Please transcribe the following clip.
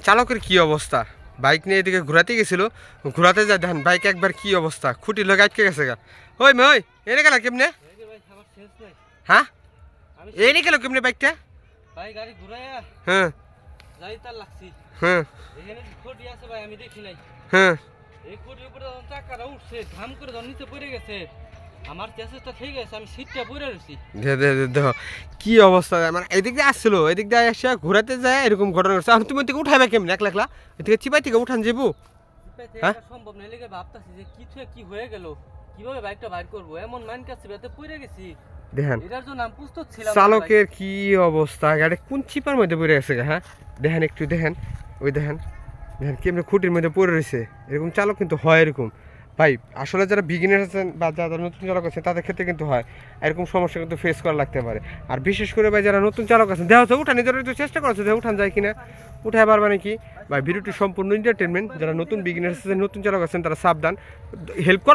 চালকের কি অবস্থা, বাইক নিয়ে এদিকে ঘোরাতে গেছিল, ঘোরাতে যায় দেখেন বাইক একবার কি অবস্থা, খুঁটি লগে আটকে গেছে গা। ওই মে ওই এনে গেল কেমনে? হ্যাঁ এনে গেল কেমনে বাইকটা? ভাই গাড়ি ঘুরাইয়া হ্যাঁ যাই তার লাগছি। হ্যাঁ এখানে খুঁটি আছে ভাই, আমি দেখি নাই। হ্যাঁ এই খুঁটির উপরে যখন চাকাটা উঠছে ধাম করে যখন নিচে পড়ে গেছে, আমার চেষ্টা ঠিক আছে, আমি সিটটা পড়ে রয়েছি। দেখো কি অবস্থা, মানে এদিক দিয়ে আসছিল, এদিক দিয়ে এসে ঘোরাতে যায় এরকম ঘটনা ঘটছে। আমি তুমি এদিকে উঠাইবে কেমন একলা একলা? এদিকে চিপাই থেকে উঠান যাবো? হ্যাঁ সম্ভব নয়, লেগে ভাবতেছি যে কিছু কি হয়ে গেল, কিভাবে বাইকটা বাইর করবো, এমন মাইন কাছে বেতে পড়ে গেছি। দেখেন এটার জন্য আমি প্রস্তুত ছিলাম। চালকের কি অবস্থা, গাড়ি কোন চিপার মধ্যে পড়ে গেছে। হ্যাঁ দেখেন একটু দেখেন, ওই দেখেন দেখেন কেমনি খুঁটির মধ্যে পড়ে রয়েছে। এরকম চালক কিন্তু হয় এরকম ভাই। আসলে যারা বিগিনার আছেন বা যারা নতুন চালক আছেন তাদের ক্ষেত্রে কিন্তু হয় এরকম সমস্যা, কিন্তু ফেস করা লাগতে পারে। আর বিশেষ করে ভাই যারা নতুন চালক আছেন, দেখা হচ্ছে উঠান নিজের একটু চেষ্টা করছে যে উঠান যায় কিনা, উঠায় পারবে নাকি ভাই। ভিডিওটি সম্পূর্ণ এন্টারটেনমেন্ট, যারা নতুন বিগিনার আছেন নতুন চালক আছেন তারা সাবধান, হেল্প করা।